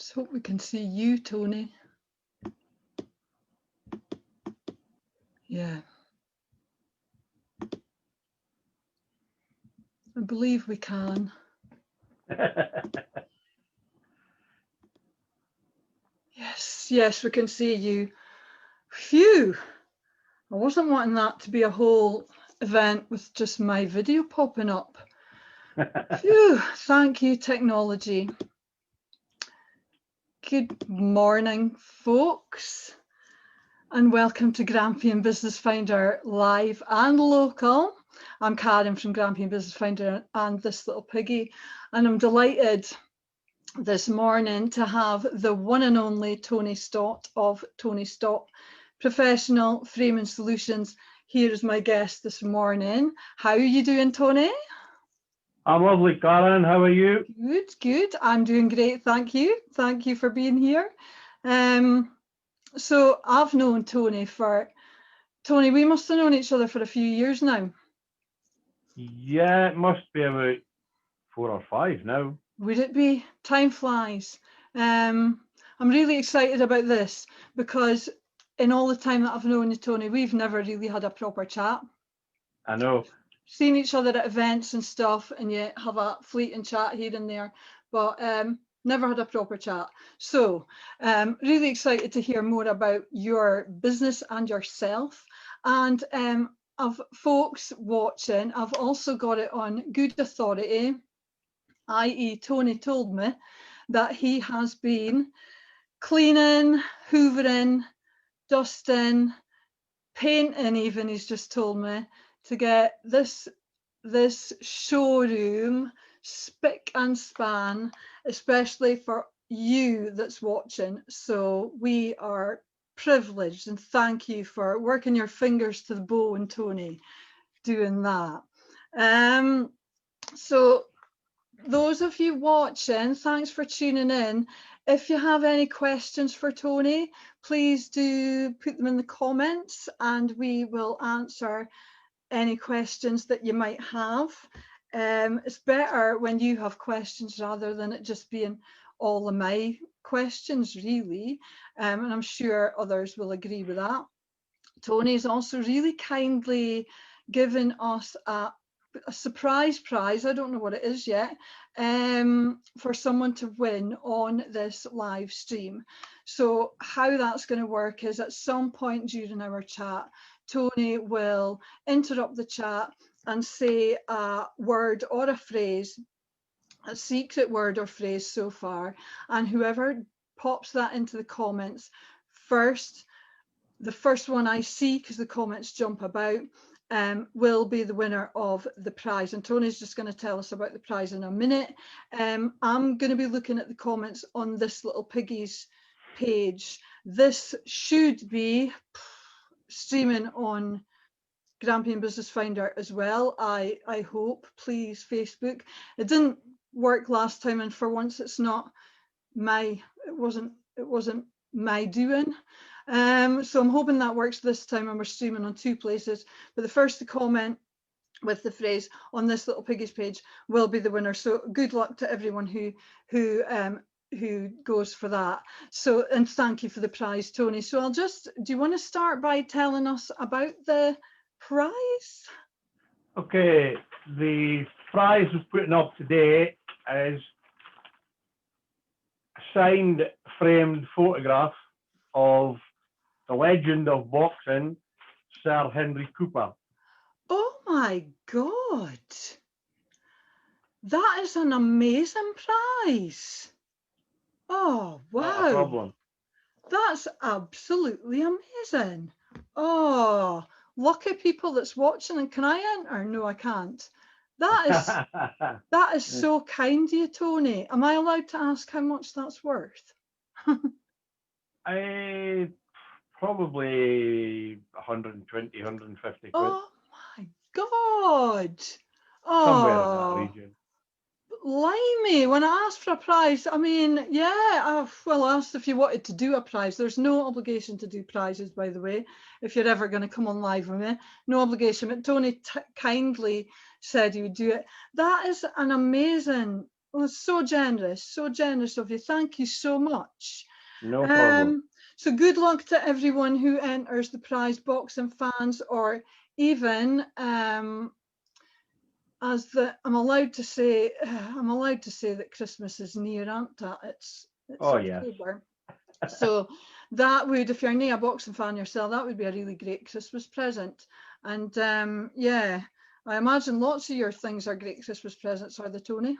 Just hope we can see you, Tony. Yeah. I believe we can. Yes, we can see you. Phew. I wasn't wanting that to be a whole event with just my video popping up. Phew. Thank you, technology. Good morning, folks, and welcome to Grampian Business Finder live and local. I'm Karen from Grampian Business Finder and This Little Piggy, and I'm delighted this morning to have the one and only Tony Stott of Tony Stott Professional Framing Solutions here as my guest this morning. How are you doing, Tony? I'm lovely, Karen. How are you? Good. I'm doing great, thank you. Thank you for being here. So I've known Tony, we must have known each other for a few years now. Yeah, it must be about 4 or 5 now. Would it be? Time flies. I'm really excited about this because in all the time that I've known you, Tony, we've never really had a proper chat. I know. Seen each other at events and stuff, and you have a fleeting chat here and there, but never had a proper chat. So really excited to hear more about your business and yourself. And of folks watching, I've also got it on good authority, i.e. Tony told me that he has been cleaning, hoovering, dusting, painting even, he's just told me, to get this showroom spick and span, especially for you that's watching. So we are privileged, and thank you for working your fingers to the bone, Tony, doing that. So those of you watching, thanks for tuning in. If you have any questions for Tony, please do put them in the comments and we will answer any questions that you might have. It's better when you have questions rather than it just being all of my questions, really. And I'm sure others will agree with that. Tony's also really kindly given us a surprise prize, I don't know what it is yet, for someone to win on this live stream. So how that's going to work is at some point during our chat, Tony will interrupt the chat and say a word or a phrase, a secret word or phrase so far, and whoever pops that into the comments first, the first one I see, because the comments jump about, will be the winner of the prize. And Tony's just going to tell us about the prize in a minute. I'm going to be looking at the comments on This Little Piggy's page. This should be streaming on Grampian Business Finder as well, I hope. Please, Facebook. It didn't work last time, and for once it's not it wasn't my doing. So I'm hoping that works this time, and we're streaming on 2 places. But the first to comment with the phrase on This Little Piggy's page will be the winner. So good luck to everyone who goes for that. So, and thank you for the prize, Tony. So do you want to start by telling us about the prize? Okay, the prize we're putting up today is a signed framed photograph of the legend of boxing, Sir Henry Cooper. Oh my God. That is an amazing prize. Oh, wow. Not a problem. That's absolutely amazing. Oh, lucky people that's watching. And can I enter? No, I can't. That is so kind of you, Tony. Am I allowed to ask how much that's worth? Probably 120, 150 quid. Oh my God. Somewhere in that region. Blimey, when I asked for a prize, I mean, yeah, I asked if you wanted to do a prize. There's no obligation to do prizes, by the way, if you're ever going to come on live with me. No obligation, but Tony kindly said he would do it. That is an amazing Well, it's so generous of you. Thank you so much. No problem. So good luck to everyone who enters the prize, boxing fans, or even I'm allowed to say that Christmas is near, aren't I? It's Oh, yes. October. So that would, if you're near a boxing fan yourself, that would be a really great Christmas present. And yeah, I imagine lots of your things are great Christmas presents, are they, Tony?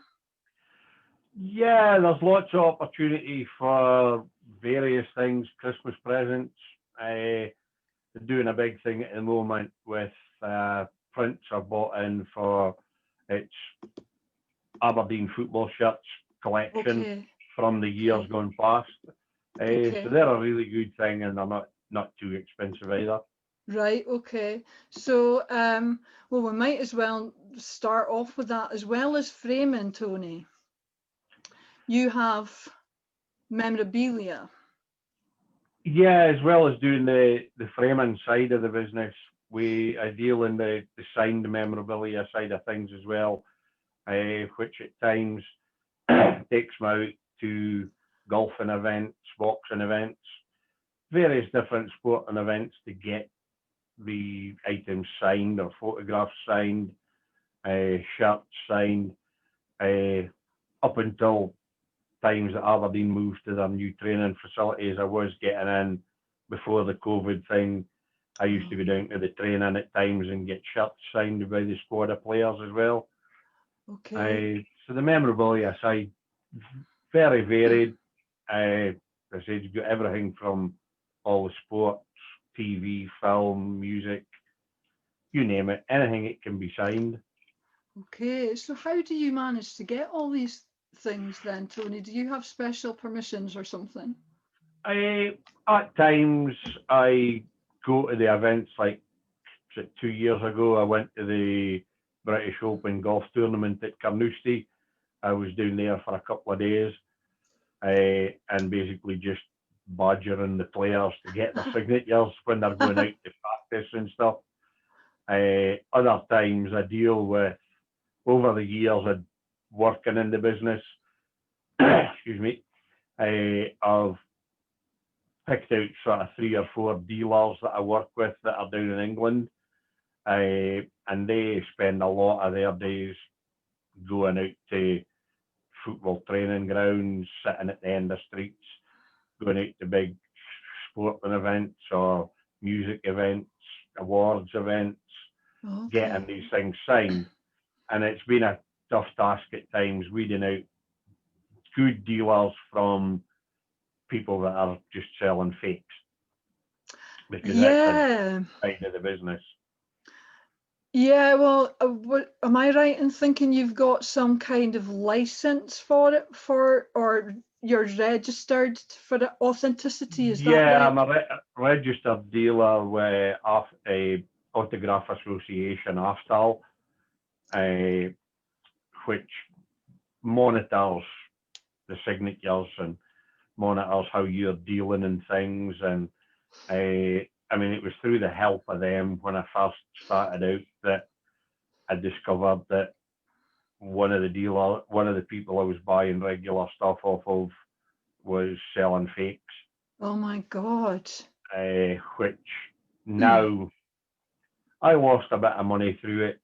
Yeah, there's lots of opportunity for various things, Christmas presents. They're doing a big thing at the moment with prints are bought in for its Aberdeen football shirts collection Okay, from the years okay, gone past. So okay. they're a really good thing, and they're not too expensive either. Right, okay. So, well, we might as well start off with that as well as framing, Tony. You have memorabilia. Yeah, as well as doing the framing side of the business, I deal in the signed memorabilia side of things as well, which at times takes me out to golfing events, boxing events, various different sporting events to get the items signed or photographs signed, shirts signed, uh, up until times that Aberdeen moved to their new training facilities. I was getting in before the COVID thing. I used to go down to the training at times and get shirts signed by the squad of players as well. Okay. So the memorabilia side, very varied. As I said, you've got everything from all the sports, TV, film, music, you name it, anything it can be signed. Okay. So how do you manage to get all these things then, Tony? Do you have special permissions or something? At times, I go to the events. Like 2 years ago, I went to the British Open golf tournament at Carnoustie. I was down there for a couple of days, and basically just badgering the players to get their signatures when they're going out to practice and stuff. Other times, I deal with, over the years of working in the business, excuse me, I've picked out sort of 3 or 4 dealers that I work with that are down in England, and they spend a lot of their days going out to football training grounds, sitting at the end of streets, going out to big sporting events or music events, awards events, getting Okay. these things signed. And it's been a tough task at times weeding out good dealers from people that are just selling fakes, because that's a Yeah. side of the business. Yeah, well, what, am I right in thinking you've got some kind of license for it, or you're registered for the authenticity? Is that Yeah, right? I'm a registered dealer with a Autograph Association, AFSTAL, uh, which monitors the signatures and monitors how you're dealing in things. And I mean, it was through the help of them when I first started out that I discovered that one of the people I was buying regular stuff off of was selling fakes, Oh my God. which now I lost a bit of money through it,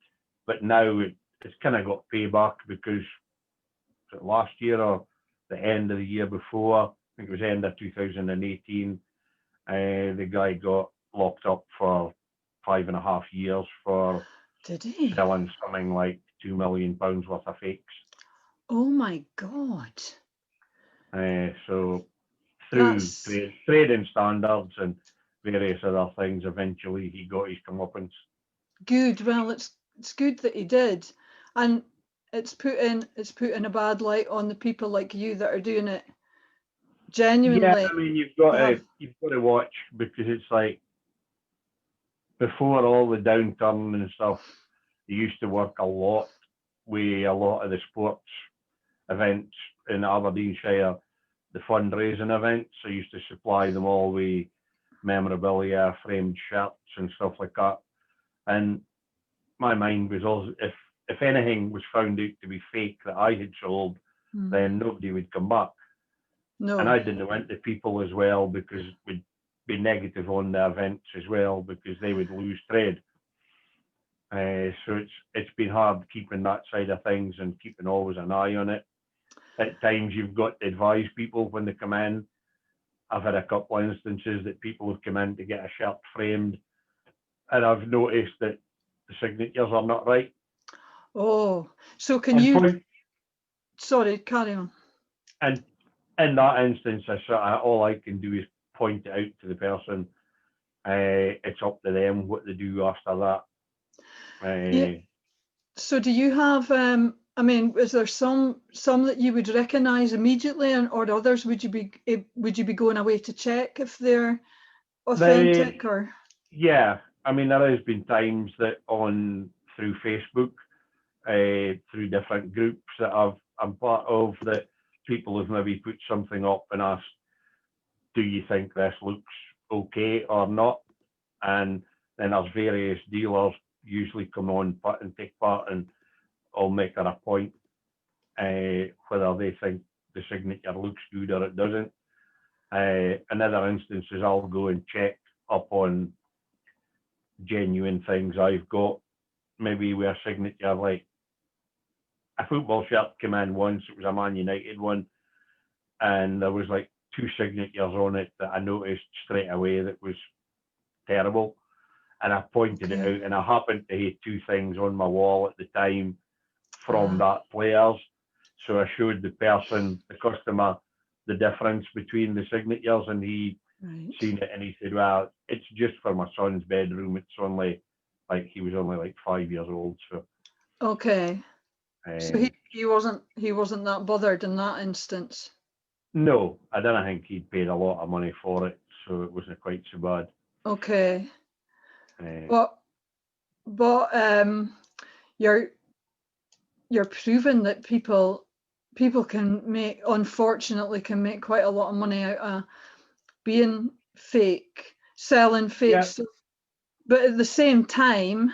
but now it's kind of got payback because last year or the end of the year before, I think it was end of 2018, the guy got locked up for 5.5 years for Did he? selling something like £2 million worth of fakes. Oh my God. So through That's trading standards and various other things, eventually he got his comeuppance. good. Well, it's good that he did, and it's putting a bad light on the people like you that are doing it Yeah, genuinely. I mean You have you've got to watch, because it's like before all the downturn and stuff, you used to work a lot with a lot of the sports events in Aberdeenshire, the fundraising events. I used to supply them all with memorabilia, framed shirts and stuff like that. And my mind was also, if anything was found out to be fake that I had sold, then nobody would come back. No. And I didn't want the people as well, because it would be negative on the events as well, because they would lose trade. So it's been hard keeping that side of things and keeping always an eye on it. At times you've got to advise people when they come in. I've had a couple of instances that people have come in to get a shirt framed, and I've noticed that the signatures are not right. Oh, so can you? Sorry, carry on. And in that instance, all I can do is point it out to the person. It's up to them what they do after that. Yeah. So do you have? I mean, is there some that you would recognise immediately, or others would you be going away to check if they're authentic? Or yeah, I mean, there has been times that through Facebook, through different groups that I'm part of, that people have maybe put something up and asked, do you think this looks okay or not? And then there's various dealers usually come on and take part, and I'll make it a point whether they think the signature looks good or it doesn't. In other instances, I'll go and check up on genuine things I've got, maybe with a signature, like a football shirt came in once, it was a Man United one, and there was like 2 signatures on it that I noticed straight away that was terrible, and I pointed it out, and I happened to have 2 things on my wall at the time from that players, so I showed the person, the customer, the difference between the signatures, and he seen it, and he said, well, it's just for my son's bedroom, it's only like, he was only like 5 years old, so okay. So he wasn't that bothered in that instance. No, I don't think he'd paid a lot of money for it, so it wasn't quite so bad. Okay. But you're proving that people unfortunately can make quite a lot of money out of being fake, selling fake Yeah. stuff. But at the same time,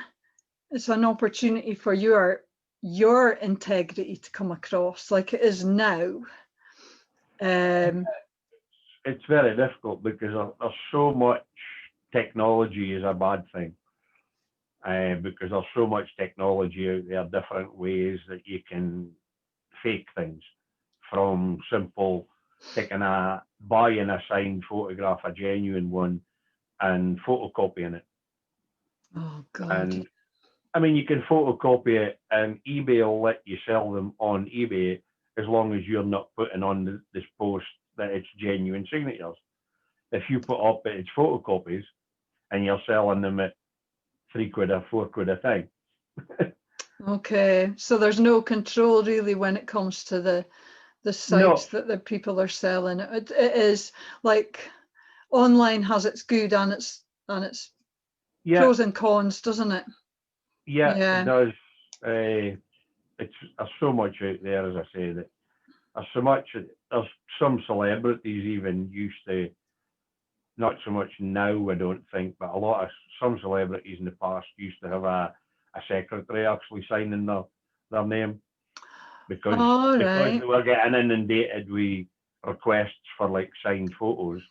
it's an opportunity for your integrity to come across like it is now. It's very difficult because there's so much technology is a bad thing. Because there's so much technology out there, different ways that you can fake things, from simple buying a signed photograph, a genuine one, and photocopying it. Oh God. And I mean, you can photocopy it, and eBay will let you sell them on eBay as long as you're not putting on this post that it's genuine signatures. If you put up that it's photocopies and you're selling them at £3 or £4 a thing. Okay, so there's no control really when it comes to the sites that the people are selling. It is like online has its good and its pros and cons, doesn't it? Yeah, it does. There's so much out there, as I say, that there's some celebrities even used to, not so much now, I don't think, but some celebrities in the past used to have a secretary actually signing their name, because they were getting inundated with requests for like signed photos,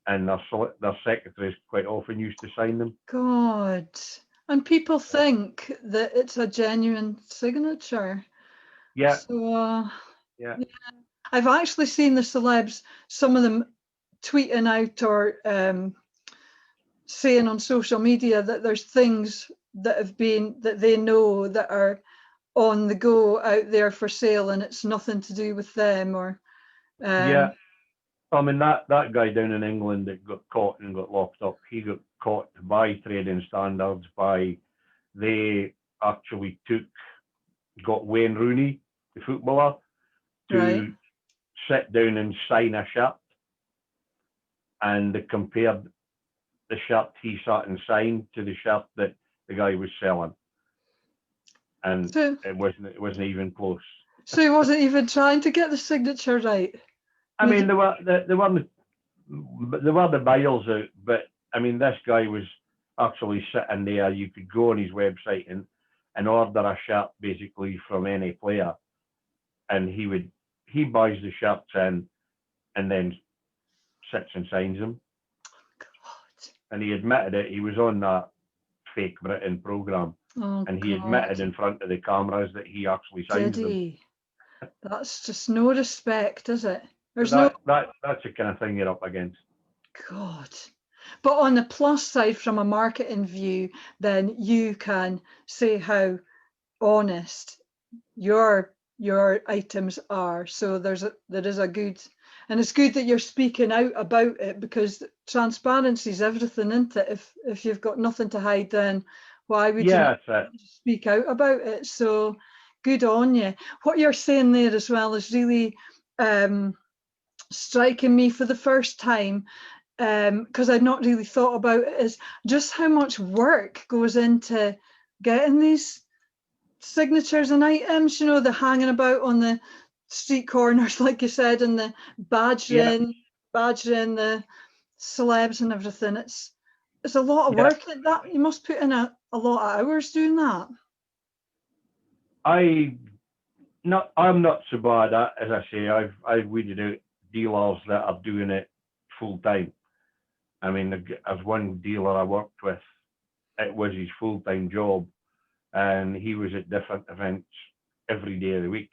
and their secretaries quite often used to sign them. God. And people think that it's a genuine signature. Yeah. So, yeah. I've actually seen the celebs, some of them tweeting out or saying on social media that there's things that they know that are on the go out there for sale, and it's nothing to do with them. Or yeah. I mean, that guy down in England that got caught and got locked up, he got caught by trading standards they actually got Wayne Rooney, the footballer, to sit down and sign a shirt, and they compared the shirt he sat and signed to the shirt that the guy was selling, and it wasn't even close. So he wasn't even trying to get the signature right. I mean, there were the miles out, but I mean, this guy was actually sitting there. You could go on his website and order a shirt basically from any player, and he would he buys the shirts in and then sits and signs them. God. And he admitted it. He was on that fake Britain program, Oh, and he God. admitted in front of the cameras that he actually Did signs them. he? That's just no respect, is it? There's no. That's the kind of thing you're up against. God. But on the plus side, from a marketing view, then you can say how honest your items are. So there is a good, and it's good that you're speaking out about it, because transparency is everything, isn't it? If you've got nothing to hide, then why would you not speak out about it? So good on you. What you're saying there as well is really striking me for the first time, because I'd not really thought about it, is just how much work goes into getting these signatures and items, you know, the hanging about on the street corners, like you said, and the badgering the celebs and everything. It's a lot of work. That you must put in a lot of hours doing that. I'm not so bad at, as I say, I've weeded out dealers that are doing it full time. I mean, as one dealer I worked with, it was his full-time job, and he was at different events every day of the week.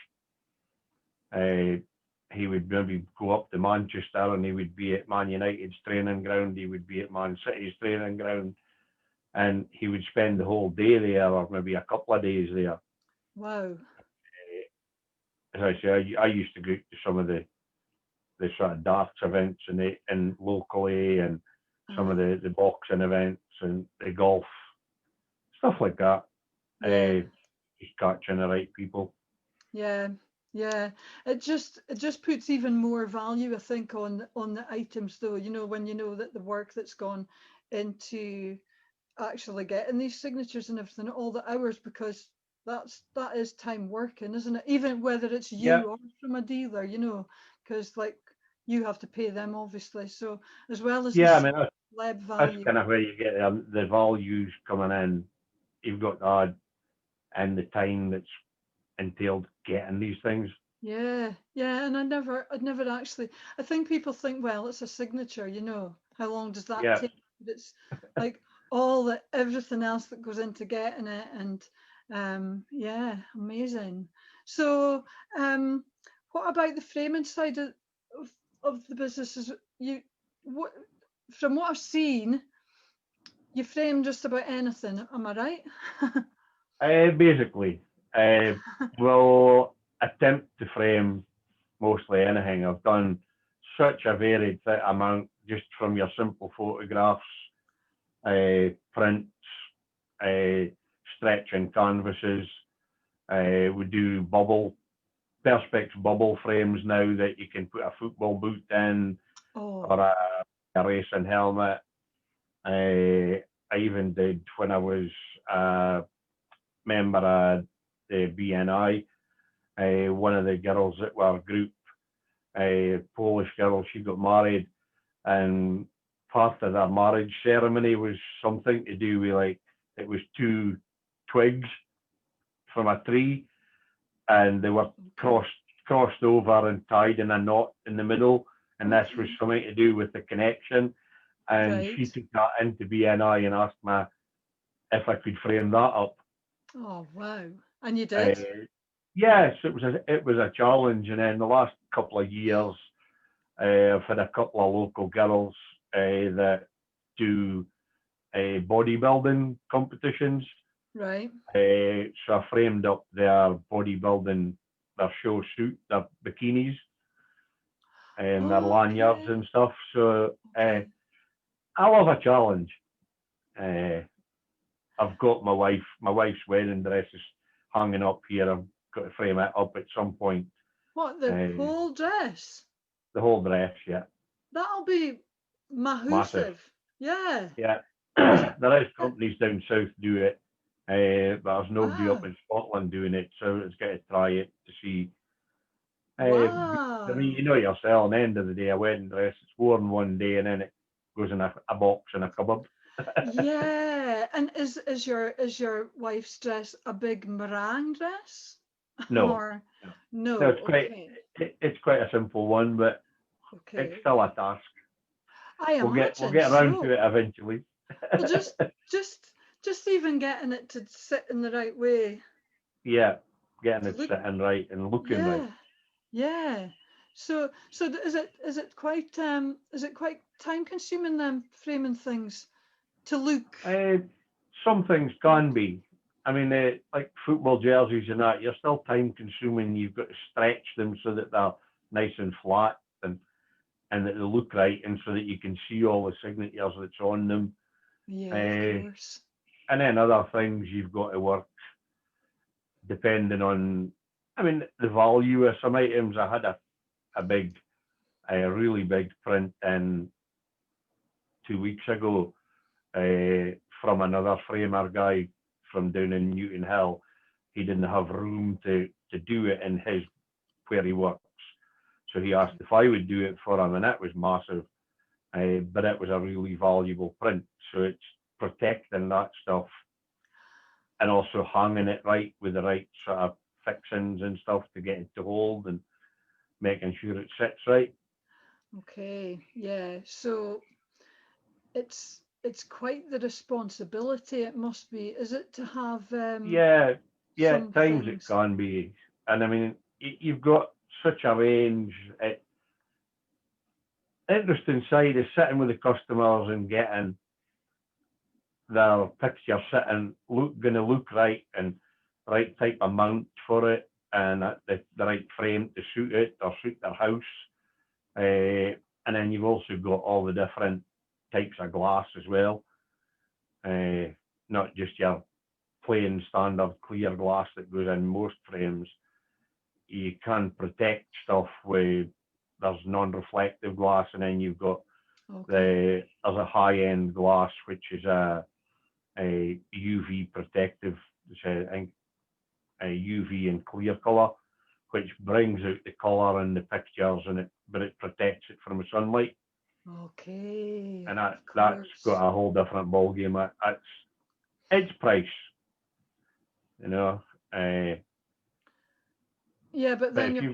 He would maybe go up to Manchester, and he would be at Man United's training ground. He would be at Man City's training ground, and he would spend the whole day there, or maybe a couple of days there. Wow. As I say, I used to go to some of the sort of darts events and locally, and some of the boxing events and the golf, stuff like that. Just catching the right people. Yeah. It just puts even more value, I think, on the items, though, you know, when you know that the work that's gone into actually getting these signatures and everything, all the hours, because that is time working, isn't it? Even whether it's you or from a dealer, you know, because like you have to pay them, obviously. So as well as I mean, celeb value. that's kind of where you get the values coming in. You've got that and the time that's entailed getting these things. Yeah, and I'd never actually. I think people think, well, it's a signature, you know. How long does that take? But it's like everything else that goes into getting it, and amazing. So, what about the framing side of the business? From what I've seen, you frame just about anything. Am I right? Basically, we'll attempt to frame mostly anything. I've done such a varied amount, just from your simple photographs, prints, stretching canvases. We do perspex bubble frames now that you can put a football boot in, or a racing helmet. I even did, when I was a member of the BNI, one of the girls that were group, Polish girl, she got married, and part of their marriage ceremony was something to do with, like, it was two twigs from a tree, and they were crossed over and tied in a knot in the middle, and this was something to do with the connection. And she took that into BNI and asked me if I could frame that up. Oh wow! And you did? Yes, it was a challenge, and then the last couple of years, I've had a couple of local girls that do bodybuilding competitions. Right. So I framed up their bodybuilding, their show suit, their bikinis, and their lanyards and stuff. So I love a challenge. I've got my wife's wedding dress is hanging up here. I've got to frame it up at some point. What, the whole dress? The whole dress, yeah. That'll be massive. Yeah. Yeah. There is companies down south do it, but there's nobody up in Scotland doing it, so it's got to try it to see. Wow. I mean, you know yourself, at the end of the day, a wedding dress, it's worn one day and then it goes in a box in a cupboard. Yeah. And is your wife's dress a big meringue dress? No. Or no? No, it's It's quite a simple one, but it's Okay. still a task. I We'll get imagine around to so. it eventually. Well, just even getting it to sit in the right way Yeah, getting to it look. sitting right and looking right. Yeah, yeah. So is it quite time consuming them framing things to look? Uh, some things can be. I mean, like football jerseys and that, you're still time consuming. You've got to stretch them so that they're nice and flat and that they look right, and so that you can see all the signatures that's on them. Yeah, of Uh, course. and then other things you've got to work depending on, I mean, the value of some items. I had a really big print in 2 weeks ago from another framer guy from down in Newton Hill. He didn't have room to do it in his where he works. So he asked if I would do it for him, and that was massive. But it was a really valuable print. So it's protecting that stuff and also hanging it right with the right sort of fixings and stuff to get it to hold and making sure it sits right. Okay, yeah. So it's quite the responsibility it must be, is it, to have Yeah, yeah, some at times it things? can be. And I mean, you've got such a range. Interesting side is sitting with the customers and getting their picture sitting, going to look right and right type of mount for it and the right frame to suit it or suit their house. And then you've also got all the different types of glass as well. Not just your plain standard clear glass that goes in most frames. You can protect stuff with there's non-reflective glass, and then you've got Okay. there's a high-end glass which is a UV protective, I think a UV and clear color, which brings out the color and the pictures, but it protects it from the sunlight, Okay, and of that's course. got a whole different ball game. It's price, you know. Uh, Yeah, but but then you're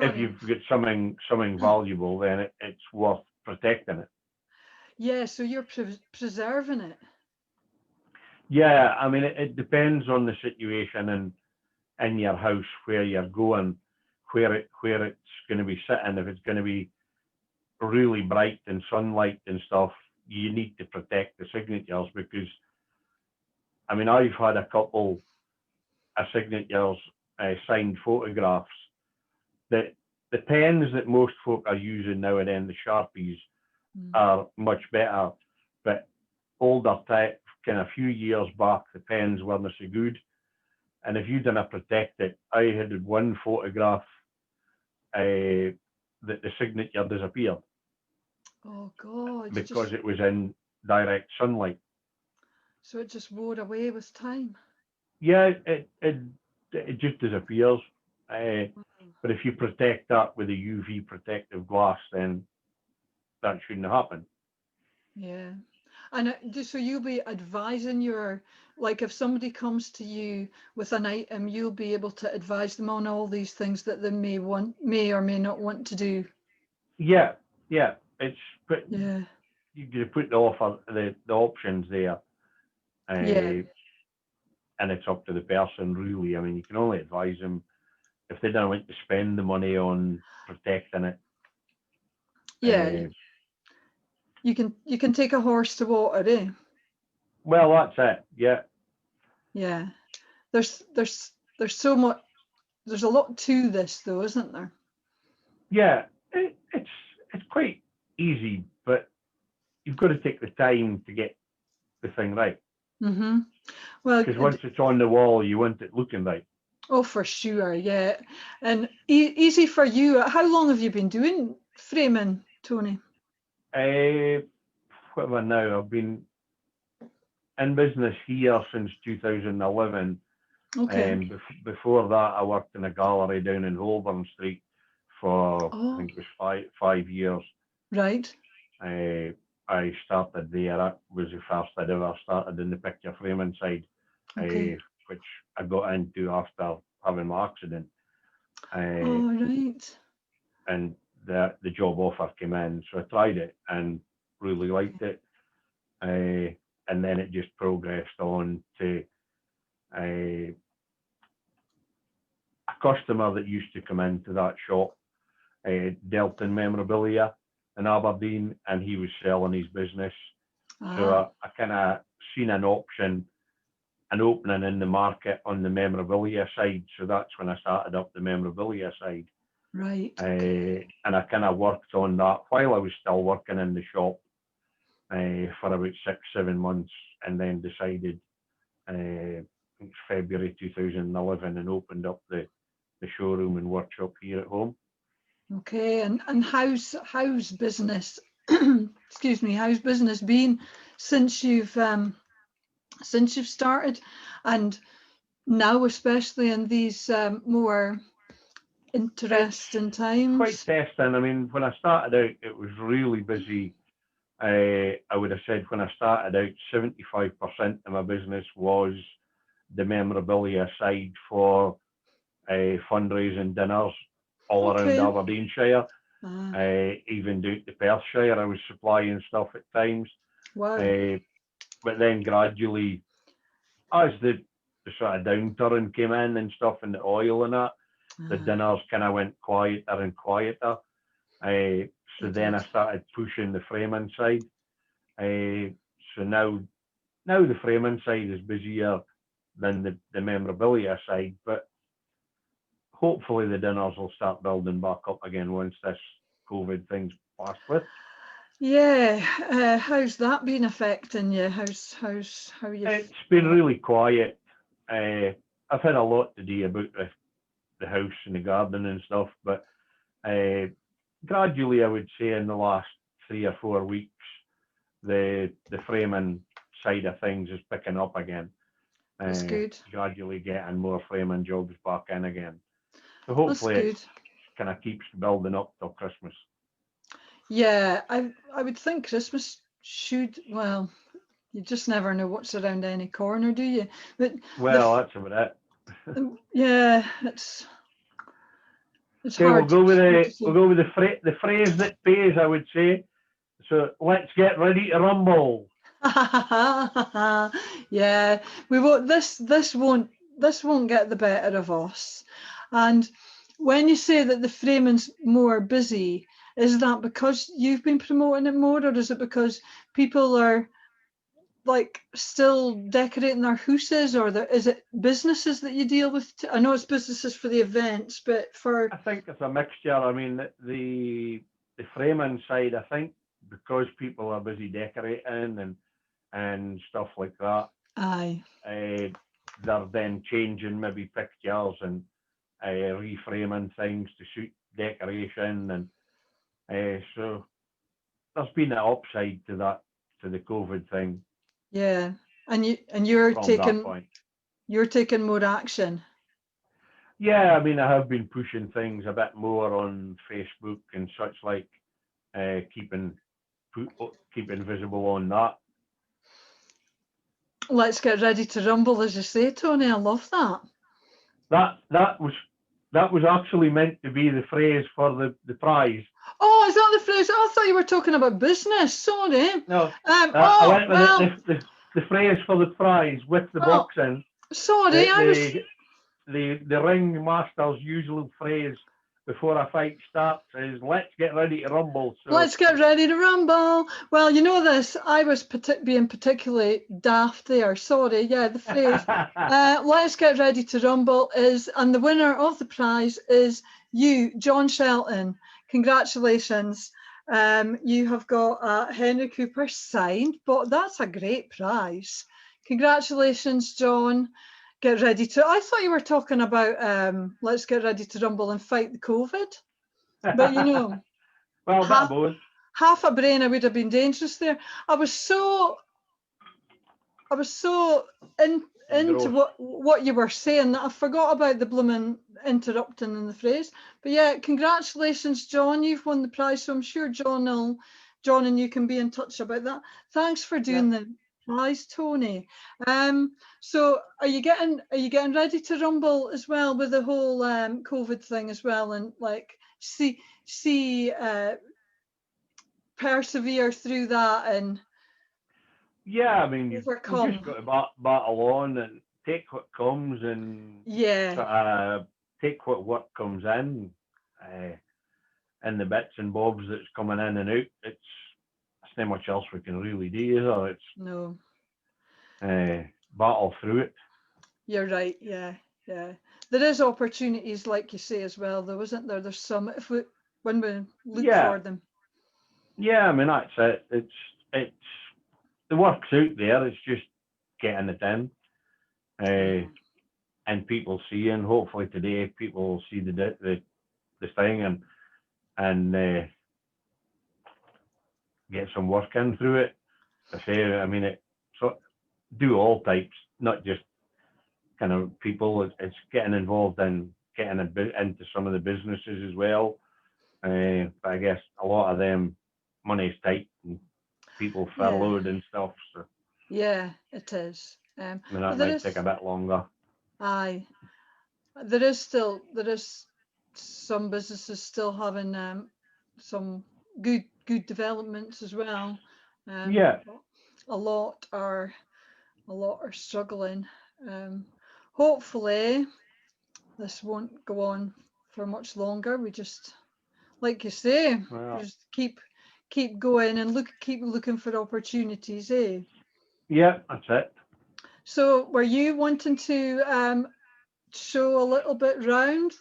if carry on. you've got something valuable, then it's worth protecting it. Yeah, so you're preserving it. Yeah, I mean it depends on the situation and in your house where you're going, where it's going to be sitting. If it's going to be really bright and sunlight and stuff, you need to protect the signatures because I mean I've had a couple of signatures, signed photographs that the pens that most folk are using now and then, the Sharpies, Mm. are much better, but older type, kind of a few years back, the pens weren't so good. And if you didn't protect it, I had one photograph that the signature disappeared Oh God, because just it was in direct sunlight. so it just wore away with time. Yeah, it just disappears. Uh, Wow. but if you protect that with a UV protective glass, then that shouldn't happen. Yeah. And so you'll be advising like if somebody comes to you with an item, you'll be able to advise them on all these things that they may or may not want to do. Yeah, yeah. It's but Yeah. you put the offer, the options there, Yeah. uh, and it's up to the person really. I mean, you can only advise them if they don't want to spend the money on protecting it. Yeah. You can take a horse to water, eh? Well, that's it. Yeah, Yeah. There's so much there's a lot to this though, isn't there? yeah. It's quite easy, but you've got to take the time to get the thing right. Mm-hmm. Well, Because once it's on the wall, you want it looking right. oh, for sure, yeah. And easy for you. How long have you been doing framing, Tony? Uh, what have I now? I've been in business here since 2011. Okay. Before that, I worked in a gallery down in Holborn Street for I Oh, think it was five years. right. Uh, I started there. That was the first I'd ever started in the picture framing side, Okay. which I got into after having my accident. Oh, right. And the job offer came in, so I tried it and really liked it. And then it just progressed on to a customer that used to come into that shop, dealt in memorabilia in Aberdeen, and he was selling his business. So I kind of seen an option, an opening in the market on the memorabilia side. So that's when I started up the memorabilia side. Right. And I kind of worked on that while I was still working in the shop for about 6-7 months, and then decided February 2011 and opened up the showroom and workshop here at home. Okay, and how's business excuse me, how's business been since you've started, and now especially in these more interesting times? Quite testing. I mean, when I started out, it was really busy. I would have said when I started out, 75% of my business was the memorabilia side for fundraising dinners all around Aberdeenshire. Even down to Perthshire, I was supplying stuff at times. Wow. But then gradually, as the sort of downturn came in and stuff, and the oil and that, the dinners kind of went quieter and quieter. So then I started pushing the framing side. So now the framing side is busier than the memorabilia side, but hopefully the dinners will start building back up again once this COVID thing's passed with. Yeah, how's that been affecting you? How you? It's been really quiet. I've had a lot to do about the house and the garden and stuff, but gradually, I would say in the last 3 or 4 weeks, the framing side of things is picking up again. That's good. Gradually getting more framing jobs back in again. So hopefully it kind of keeps building up till Christmas. Yeah, I would think Christmas should, well, you just never know what's around any corner, do you? But that's about it. Yeah, it's okay, hard. We'll go with the phrase that pays, I would say. So let's get ready to rumble. Yeah, we won't. This won't get the better of us. And when you say that the framing's more busy, is that because you've been promoting it more, or is it because people are like still decorating their houses, or is it businesses that you deal with? I know it's businesses for the events, but for... I think it's a mixture. I mean, the framing side, I think, because people are busy decorating and stuff like that. Aye. They're then changing maybe pictures and reframing things to suit decoration, and so there's been an upside to that, to the COVID thing. Yeah, and you're taking more action. Yeah, I mean, I have been pushing things a bit more on Facebook and such like, keeping visible on that. Let's get ready to rumble, as you say, Tony. I love that. That was actually meant to be the phrase for the prize. Oh, is that the phrase? I thought you were talking about business. Sorry. No. I went with the phrase for the prize with the boxing. Sorry, the ring master's usual phrase before a fight starts is "Let's get ready to rumble." So let's get ready to rumble. Well, you know this. I was being particularly daft there. Sorry. Yeah, the phrase "Let's get ready to rumble" is, and the winner of the prize is you, John Shelton. Congratulations. You have got a Henry Cooper signed, but that's a great prize. Congratulations, John. Get ready to... I thought you were talking about let's get ready to rumble and fight the COVID. But you know, well, half a brain, I would have been dangerous there. I was so into what you were saying that I forgot about the blooming interrupting in the phrase. But yeah, congratulations, John. You've won the prize, so I'm sure John and you can be in touch about that. Thanks for doing Nice, Tony. So are you getting ready to rumble as well with the whole COVID thing as well, and like see persevere through that and Yeah, I mean, you've just overcome? got to battle on and take what comes and Yeah, sort of take what work comes in, and the bits and bobs that's coming in and out. It's not much else we can really do, is there? It's no, battle through it. you're right. Yeah, yeah. There is opportunities, like you say as well, though, isn't there? There's some if we when we look Yeah, for them. yeah. I mean, that's it. It's the work's out there. It's just getting it in, Yeah. and people see. And hopefully today, people will see the thing and get some work in through it. I say, I mean, it so do all types, not just kind of people. It's getting involved in getting a bit into some of the businesses as well. But I guess a lot of them money's tight and people Yeah, furloughed and stuff. So yeah, it is. I mean, But that there might take a is, bit longer. aye, there is some businesses still having some good developments as well. Yeah, But a lot are struggling. Um, hopefully this won't go on for much longer. We just, like you say, well, just keep going and keep looking for opportunities, eh? yeah, that's it. So were you wanting to show a little bit round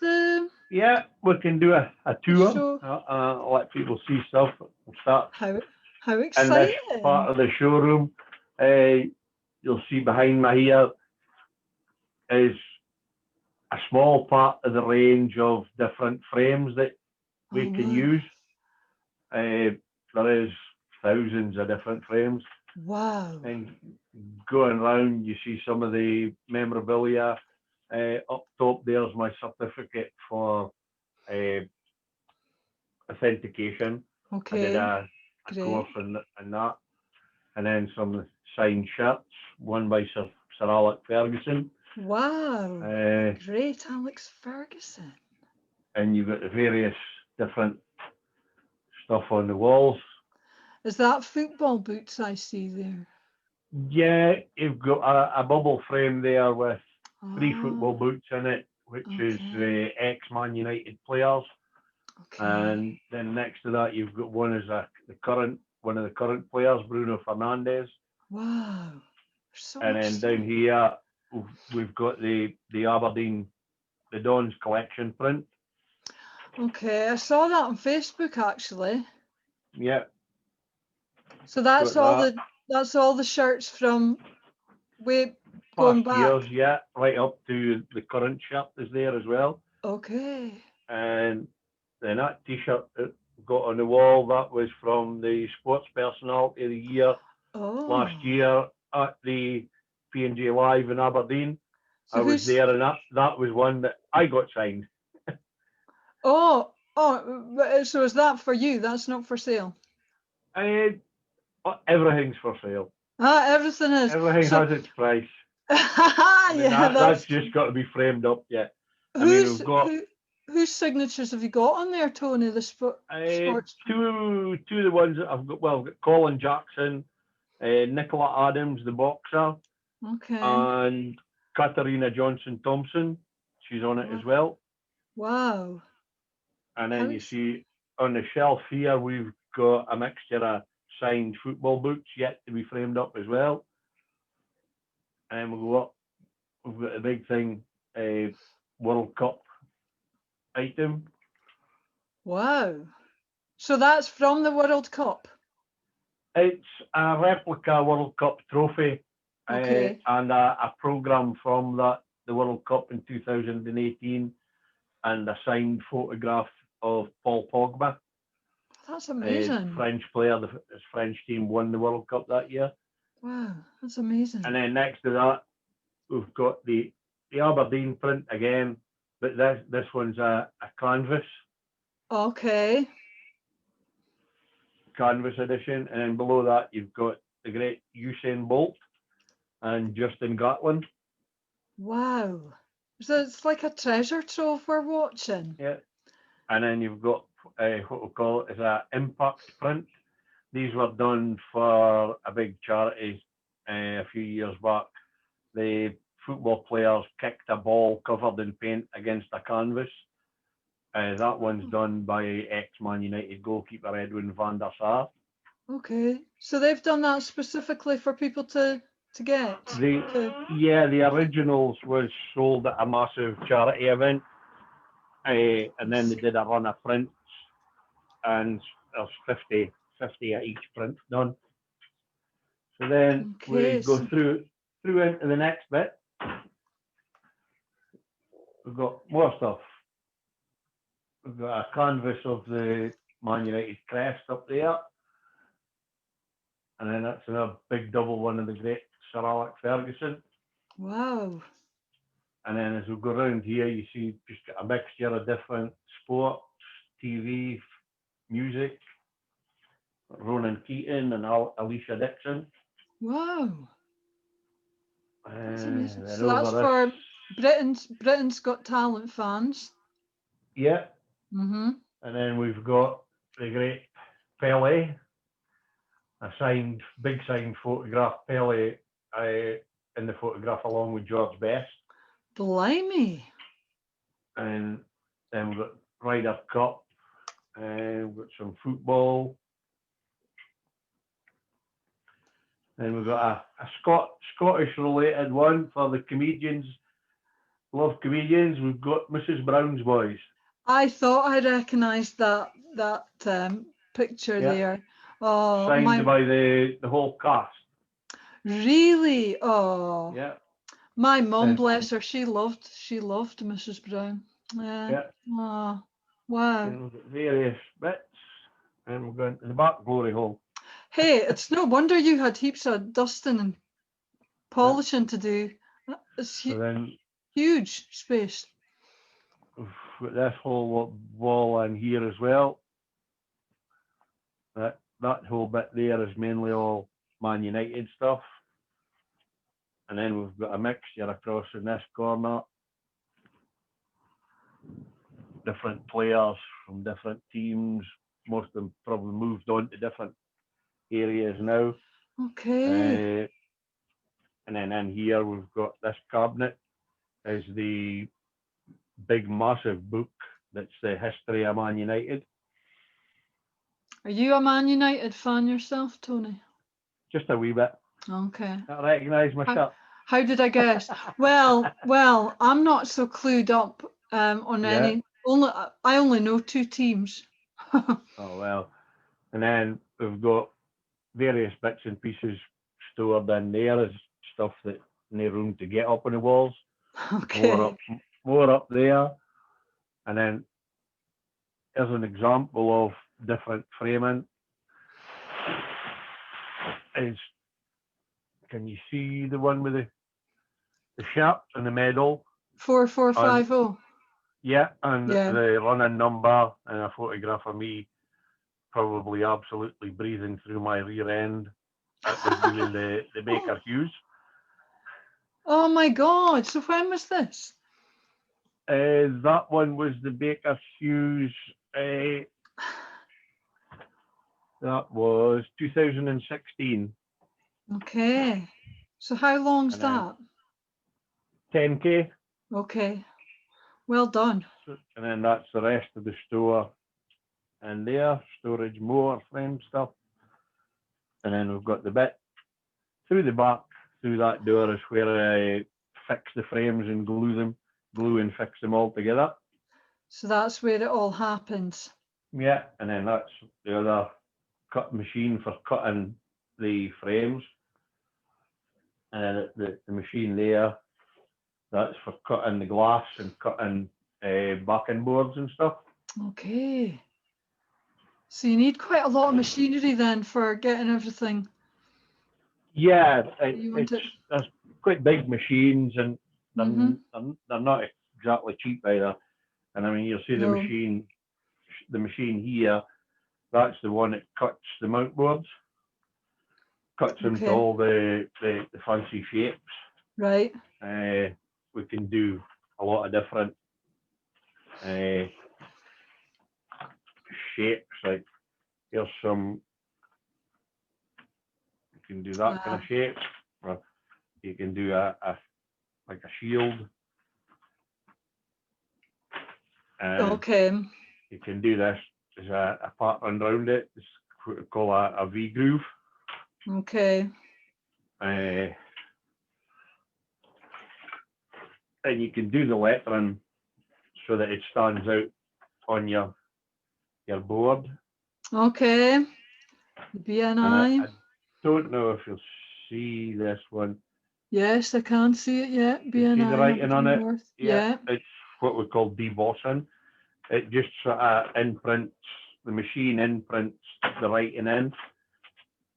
Yeah, we can do a the tour. show? Let people see stuff. We'll start How in this exciting! part of the showroom. You'll see behind me here is a small part of the range of different frames that Oh we can wow. use. There is thousands of different frames, Wow. and going round, you see some of the memorabilia. Up top, there's my certificate for uh, authentication. I did Okay. a Great. course in that, and then some signed shirts, one by Sir Alec Ferguson. Wow. Uh, Great, Alex Ferguson. and you've got the various different stuff on the walls. Is that football boots I see there? Yeah, you've got a bubble frame there with three football Oh, boots in it, which is okay. the ex-Man United players. Okay. And then next to that, you've got one as one of the current players, Bruno Fernandes. Wow. There's so And much then down stuff. here, we've got the Aberdeen, the Dons collection print. Okay, I saw that on Facebook actually. Yeah, So got that. that's all the shirts from way going Past years, back. yeah, right up to the current shirt is there as well. Okay. And then that T-shirt that got on the wall, that was from the Sports Personality of the Year last Oh. year at the P&G Live in Aberdeen. So I was who's there, and that was one that I got signed. so is that for you? That's not for sale. I, everything's for sale. Ah, everything is. Everything So has its price. I mean, yeah, that's that's just got to be framed up yet. I mean, who's we've got whose signatures have you got on there, Tony? The sports. two of the ones that I've got. Well, I've got Colin Jackson, Nicola Adams, the boxer, Okay. and Katarina Johnson Thompson. She's on it Wow. as well. Wow. And How then you ex- see on the shelf here, we've got a mixture of signed football boots yet to be framed up as well. And then we've got a big thing, a World Cup item. Wow. So that's from the World Cup. It's a replica World Cup trophy Okay. and a programme from the World Cup in 2018 and a signed photograph of Paul Pogba. That's amazing. French player, his French team won the World Cup that year. Wow. That's And amazing. then next to that, we've got the Aberdeen print again, but this one's a Okay. canvas edition. And then below that, you've got the great Usain Bolt and Justin Gatlin. Wow. So it's like a treasure trove we're watching. Yeah. And then you've got what we call it is a impact print. These were done for a big charity a few years back. The football players kicked a ball covered in paint against a canvas. That one's done by ex-Man United goalkeeper Edwin van der Sar. Okay. So they've done that specifically for people to get. The originals was sold at a massive charity event. And then they did a run of prints, and there's 50 at each print done. So then we go through into the next bit. We've got more stuff. We've got a canvas of the Man United crest up there. And then that's another big double one of the great Sir Alex Ferguson. Wow. And then as we go around here, you see just a mixture of different sports, TV, music. Ronan Keating and Alicia Dixon. Wow. That's amazing. So that's for Britain's Got Talent fans. Yeah. Mm-hmm. And then we've got the great Pele, a big signed photograph, Pele in the photograph along with George Best. Blimey. And then we've got Ryder Cup, and we've got some football. Then we've got a Scottish related one for the comedians. Love comedians. We've got Mrs. Brown's Boys. I thought I recognised that picture there. Oh, signed by the whole cast. Really? Oh. Yeah. My mum, bless her, she loved Mrs. Brown. Yeah. Oh, wow. And we've got various bits, and we're going to the back glory hole. Hey, it's no wonder you had heaps of dusting and polishing to do. It's huge space. We've got this whole wall in here as well. That whole bit there is mainly all Man United stuff. And then we've got a mixture across in this corner. Different players from different teams. Most of them probably moved on to different areas now. Okay. And then in here we've got this cabinet is the big massive book that's the history of Man United. Are you a Man United fan yourself, Tony? Just a wee bit. Okay. I recognise my shirt. How did I guess? well, I'm not so clued up on any. I only know two teams. Oh well. And then we've got various bits and pieces stored in there as stuff that no room to get up on the walls. Okay. More up there. And then here's an example of different framing. Can you see the one with the shirt and the medal? 4450. Yeah, and the running number and a photograph of me probably absolutely breathing through my rear end. That was doing the Baker Hughes. Oh my God! So when was this? That one was the Baker Hughes. That was 2016. Okay. So how long's that? 10K. Okay. Well done. And then that's the rest of the store. And there, storage, more frame stuff. And then we've got the bit through the back, through that door is where I fix the frames and glue and fix them all together. So that's where it all happens. Yeah, and then that's the other cut machine for cutting the frames. And then the machine there, that's for cutting the glass and cutting backing boards and stuff. Okay. So you need quite a lot of machinery then for getting everything. Yeah, there's quite big machines, and they're not exactly cheap either. And I mean, you'll see the machine here. That's the one that cuts the mount boards. cuts into Okay. all the fancy shapes. Right. We can do a lot of different shapes. Like here's some. You can do that kind of shape. Or you can do like a shield. Okay. You can do this. There's a pattern around it. It's what we call a V groove. Okay. And you can do the lettering so that it stands out on your board. Okay. BNI. I don't know if you'll see this one. Yes, I can't see it yet. You see the BNI. writing on it? North. Yeah. Yeah. It's what we call debossing. It just sort of imprints, the machine imprints the writing in.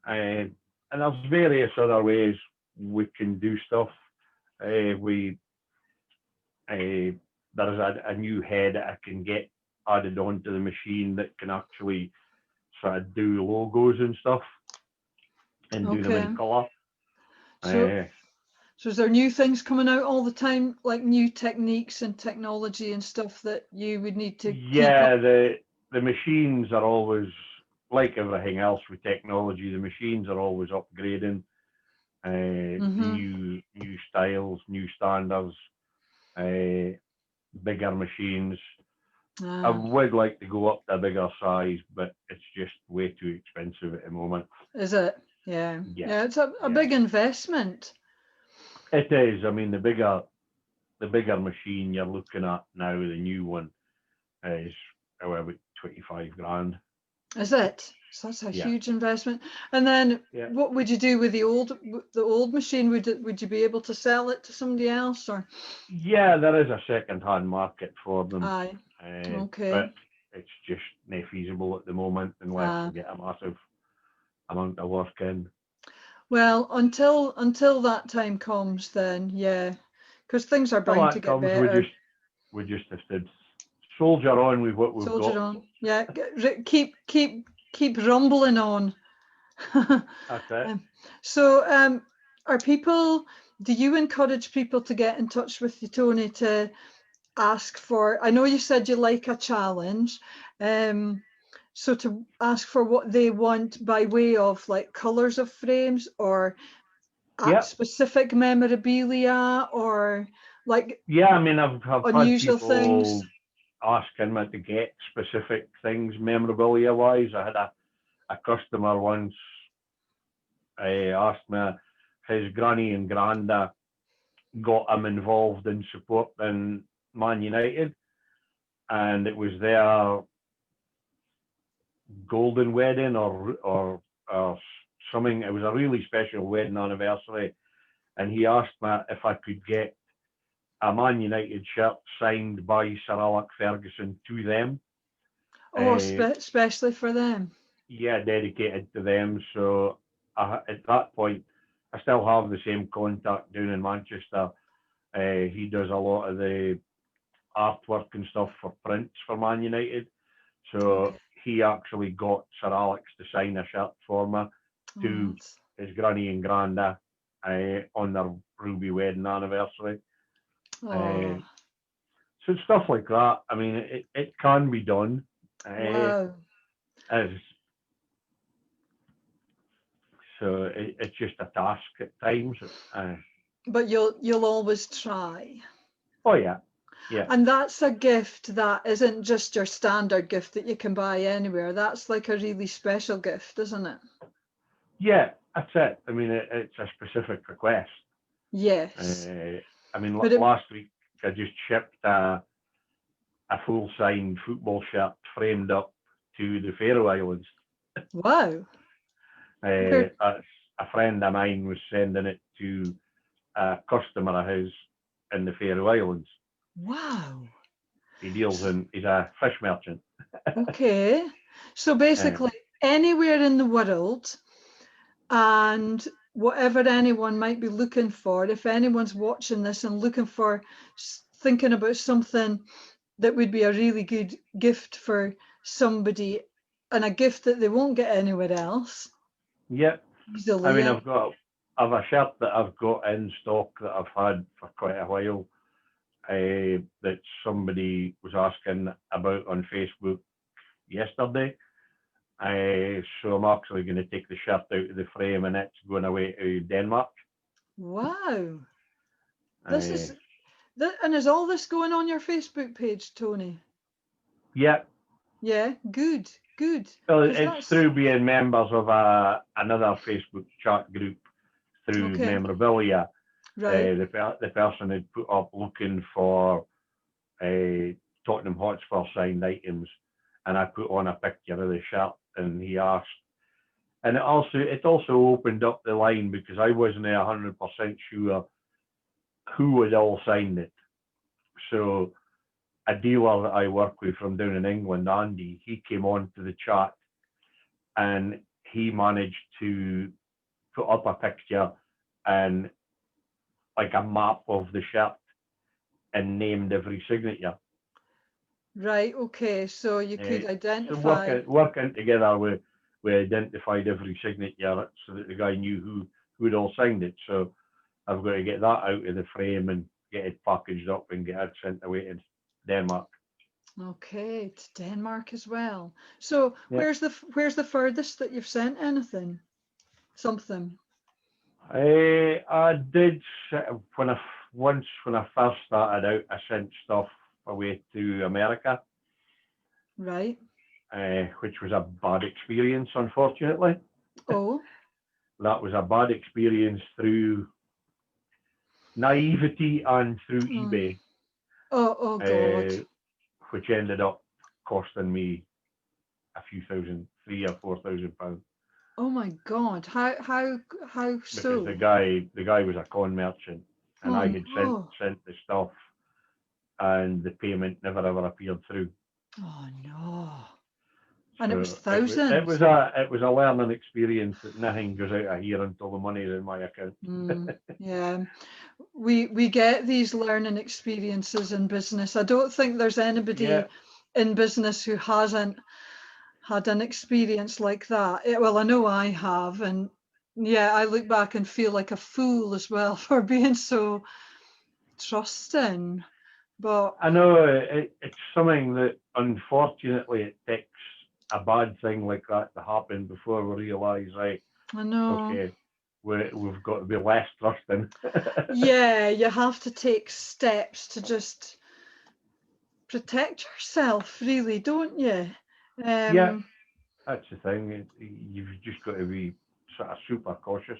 And there's various other ways we can do stuff. There is a new head that I can get added onto the machine that can actually sort of do logos and stuff and do them in colour. So is there new things coming out all the time, like new techniques and technology and stuff that you would need to keep up? The machines are always, like everything else with technology, the machines are always upgrading. New styles, new standards, bigger machines. I would like to go up to a bigger size, but it's just way too expensive at the moment. Is it? Yeah. Yeah. Yeah, it's a big investment. It is. I mean, the bigger machine you're looking at now, the new one, is about 25 grand. Is it? So that's a huge investment. And then what would you do with the old machine? Would you be able to sell it to somebody else, or? Yeah, there is a second-hand market for them. Aye. Okay. But it's just not feasible at the moment unless we get a massive amount of work in. Well, until that time comes, then yeah, because things are bound to get better. We just have to soldier on with what we've got. Soldier on, yeah. Keep rumbling on. That's it. So, do you encourage people to get in touch with you, Tony, to ask for? I know you said you like a challenge. So to ask for what they want by way of like colours of frames or specific memorabilia or like I mean, I've unusual had people things asking me to get specific things memorabilia wise. I had a customer once asked me his granny and granda got him involved in supporting Man United, and it was their golden wedding or something. It was a really special wedding anniversary, and he asked me if I could get a Man United shirt signed by Sir Alex Ferguson to them. Oh, especially for them. Yeah, dedicated to them. So at that point, I still have the same contact down in Manchester. He does a lot of the artwork and stuff for prints for Man United. So he actually got Sir Alex to sign a shirt for me to his granny and granda on their ruby wedding anniversary. So stuff like that. I mean, it can be done. Wow. So it's just a task at times. But you'll always try. Oh yeah. Yeah. And that's a gift that isn't just your standard gift that you can buy anywhere. That's like a really special gift, isn't it? Yeah, that's it. I mean, it's a specific request. Yes. I mean, last week I just shipped a full signed football shirt framed up to the Faroe Islands. Wow. A friend of mine was sending it to a customer of his in the Faroe Islands. Wow. He's a fish merchant. Okay. So basically anywhere in the world and whatever anyone might be looking for, if anyone's watching this and thinking about something that would be a really good gift for somebody and a gift that they won't get anywhere else. Yep. I easily. mean, Yeah. I've a shirt that I've got in stock that I've had for quite a while. That somebody was asking about on Facebook yesterday. So I'm actually going to take the shirt out of the frame and it's going away to Denmark. Wow. This Uh, is and is all this going on your Facebook page, Tony? yeah, Yeah, good, good. well, Because it's that's through being members of another Facebook chat group through okay, memorabilia. right. The person had put up looking for Tottenham Hotspur signed items, and I put on a picture of the shirt, and he asked, and it also opened up the line because I wasn't 100% sure who had all signed it. So a dealer that I work with from down in England, Andy, he came on to the chat and he managed to put up a picture and like a map of the shirt and named every signature. Right, okay. So you could So identify. working together, we identified every signature so that the guy knew who had all signed it. So I've got to get that out of the frame and get it packaged up and get it sent away to Denmark. Okay, to Denmark as well. So Yeah. where's the furthest that you've sent anything? Something. I did when I first started out, I sent stuff away to America, Right. which was a bad experience, unfortunately. Oh. That was a bad experience through naivety and through Oh, eBay, oh God. which ended up costing me a few thousand, £3,000 or £4,000, Oh my God. How because so? the guy was a con merchant, and Oh I had no. sent the stuff, and the payment never ever appeared through. Oh no. And it was So it thousands. was a learning experience that nothing goes out of here until the money is in my account. Yeah. We get these learning experiences in business. I don't think there's Yeah, anybody in business who hasn't had an experience like that. Well, I know I have, and yeah, I look back and feel like a fool as well for being so trusting. But I know it's something that unfortunately it takes a bad thing like that to happen before we realise, right, I know, okay, we've got to be less trusting. yeah, you have to take steps to just protect yourself, really, don't you? Yeah, Um, that's the thing. You've just got to be sort of super cautious.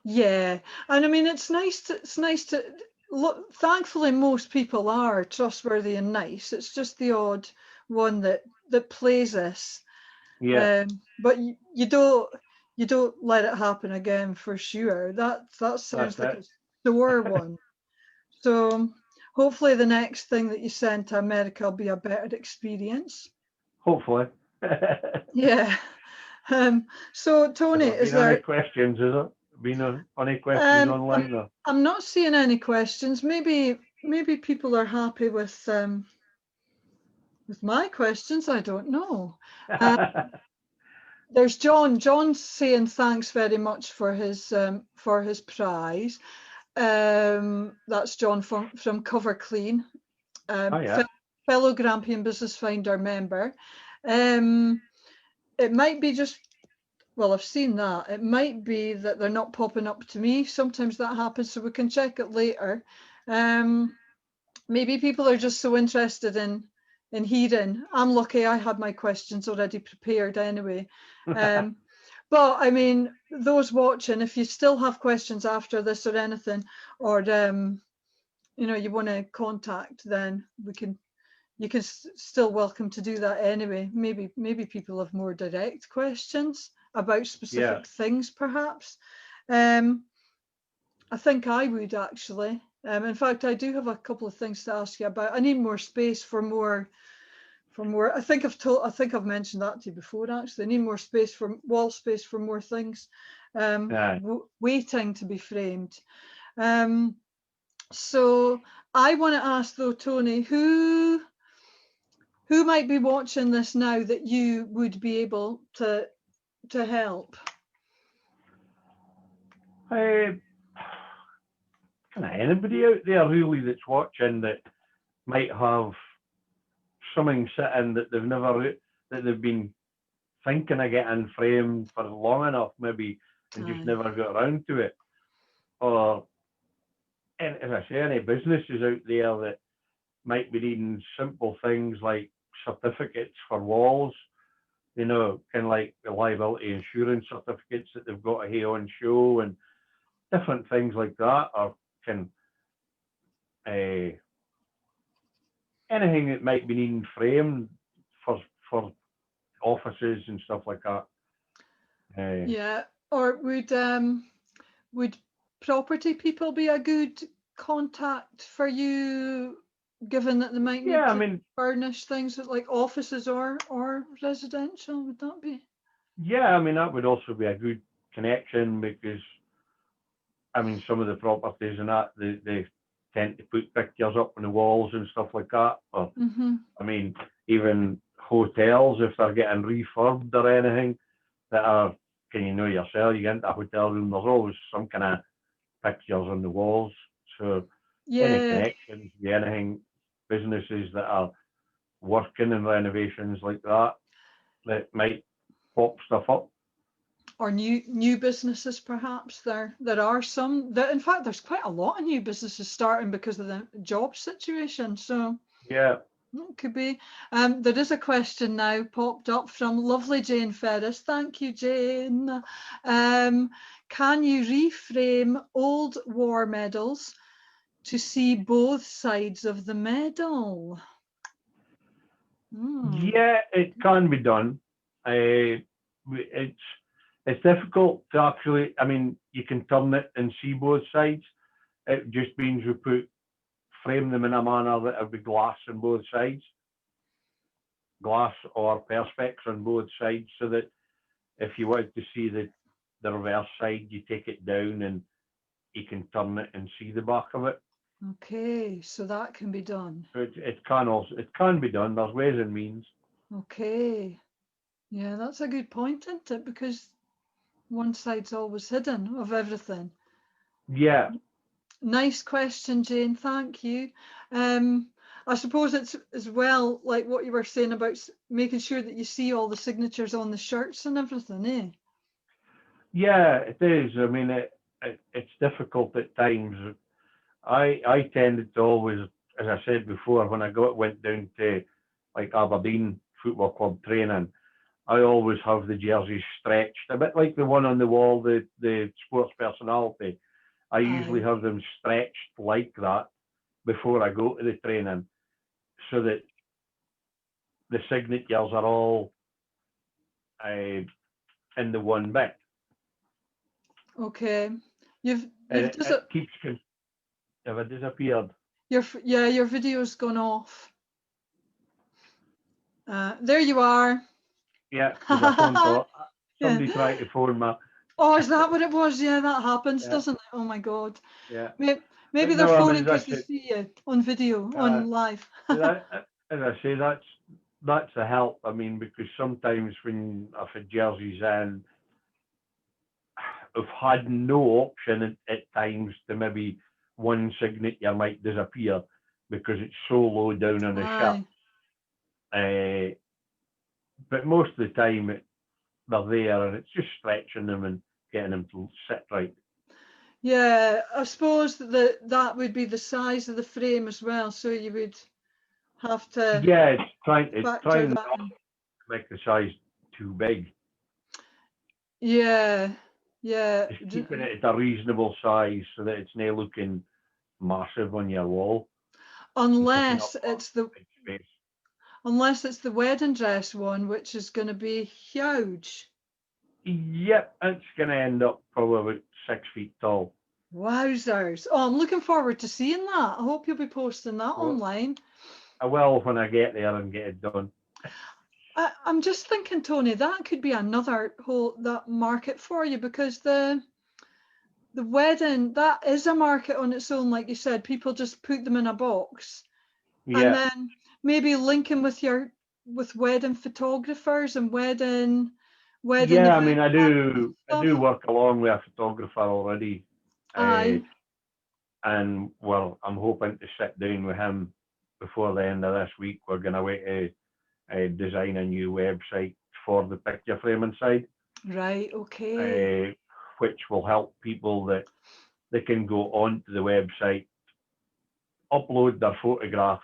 yeah, and I mean, it's nice to look. Thankfully, most people are trustworthy and nice. It's just the odd one that plays us. Yeah, But you don't let it happen again for sure. That that's sounds like a it. sore one. So hopefully the next thing that you send to America will be a better experience. Hopefully. Yeah. So Has Tony, there is been any there questions? Is there been any questions um online? Or? I'm not seeing any questions. Maybe people are happy with my questions. I don't know. Uh, there's John. John's saying thanks very much for his prize. That's John from Cover Clean, Oh yeah. fellow Grampian Business Finder member. Um, it might be just, well, I've seen that. It might be that they're not popping up to me. Sometimes that happens, so we can check it later. Maybe people are just so interested in hearing. I'm lucky I had my questions already prepared anyway. But I mean, those watching, if you still have questions after this or anything, or you want to contact, then you can still welcome to do that anyway. Maybe people have more direct questions about Yeah. specific things, perhaps. Um, I think I would actually. In fact, I do have a couple of things to ask you about. I need more space for more. I think I've mentioned that to you before. Actually, I need more space for wall space for more things, Yeah. waiting to be framed. So I want to ask though, Tony, who might be watching this now that you would be able to help? Kind of anybody out there really that's watching that might have something sitting that they've been thinking of getting framed for long enough, maybe, and just never got around to it. Or, and as I say, any businesses out there that might be needing simple things like certificates for walls, kind of like the liability insurance certificates that they've got here on show and different things like that, or anything that might be needing framed for offices and stuff like that. Yeah, or would property people be a good contact for you, given that they might need to furnish things like offices or residential? Would that be? Yeah, that would also be a good connection because, some of the properties and that, they tend to put pictures up on the walls and stuff like that. Or, even hotels, if they're getting refurbed or anything, that are, can you know yourself, you get into a hotel room, there's always some kind of pictures on the walls. So any connections, anything, businesses that are working in renovations like that might pop stuff up. Or new businesses, perhaps. There are some that, in fact, there's quite a lot of new businesses starting because of the job situation. So yeah, it could be. There is a question now popped up from lovely Jane Ferris. Thank you, Jane. Can you reframe old war medals to see both sides of the medal? Yeah, it can be done. It's difficult to actually, you can turn it and see both sides. It just means we frame them in a manner that will be glass on both sides, glass or perspex on both sides, so that if you want to see the reverse side, you take it down and you can turn it and see the back of it. Okay, so that can be done. So it can be done. There's ways and means. Okay, yeah, that's a good point, isn't it? Because one side's always hidden of everything. Yeah. Nice question, Jane. Thank you. I suppose it's as well like what you were saying about making sure that you see all the signatures on the shirts and everything, eh? Yeah, it is. It's difficult at times. I tended to always, as I said before, when I went down to like Aberdeen Football Club training, I always have the jerseys stretched, a bit like the one on the wall, the sports personality. I usually have them stretched like that before I go to the training, so that the signatures are all in the one bit. Okay, it keeps. Have it disappeared? Your video's gone off. There you are. Yeah, there's a phone call. Somebody tried to phone me. Oh, is that what it was? Yeah, that happens, doesn't it? Oh my God. Yeah. Maybe they're phoning because they see you on video, on live. As I say, that's the help. Because sometimes when I've had jerseys in, I've had no option at times to maybe one signature might disappear because it's so low down on the shirt. But most of the time they're there, and it's just stretching them and getting them to sit right. Yeah, I suppose that would be the size of the frame as well. So you would have to. Yeah, it's trying not to make the size too big. Yeah. Just keeping it at a reasonable size so that it's not looking massive on your wall. Unless it's the wedding dress one, which is going to be huge. Yep, it's going to end up probably about 6 feet tall. Wowzers. Oh, I'm looking forward to seeing that. I hope you'll be posting that online. I will when I get there and get it done. I'm just thinking, Tony, that could be another that market for you, because the wedding, that is a market on its own. Like you said, people just put them in a box. Yeah. And then maybe linking with wedding photographers and wedding wedding Yeah, I event mean, I do stuff? work along with a photographer already, uh, Aye, and well, I'm hoping to sit down with him before the end of this week. We're going to wait to design a new website for the picture framing side, right, okay. uh, which will help people that they can go onto the website, upload their photograph,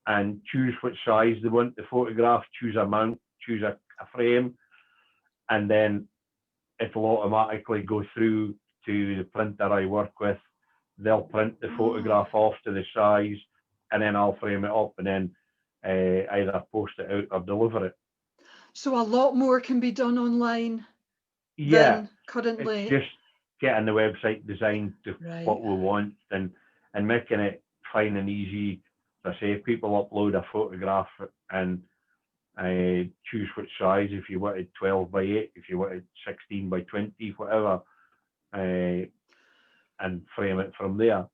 and choose which size they want the photograph, choose a mount, choose a frame, and then it'll automatically go through to the printer I work with. They'll print the Oh, photograph off to the size, and then I'll frame it up and then either post it out or deliver it. so a lot more can be done online Yeah, than it's currently. just getting the website designed to Right. what we want and making it fine and easy. As I say, if people upload a photograph and choose which size, if you wanted 12 by 8, if you wanted 16 by 20, whatever, uh, and frame it from there.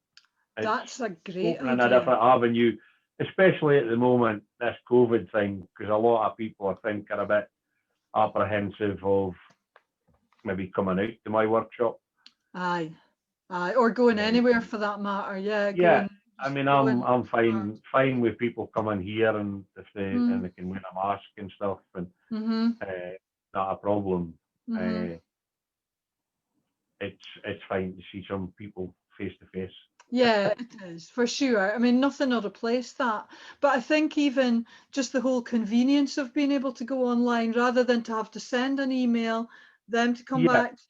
It's That's a great opening a idea. different avenue, especially at the moment, this COVID thing, because a lot of people I think are a bit apprehensive of maybe coming out to my workshop. Aye, aye, or going Uh, anywhere for that matter. Yeah, yeah, going, I just mean, going. I'm fine with people coming here and if Mm, they can wear a mask and stuff and mm-hmm, uh, not a problem. mm-hmm. Uh, it's fine to see some people face to face. Yeah, it is for sure. I mean, nothing will replace that. But I think even just the whole convenience of being able to go online rather than to have to send an email, them to come Yeah, back to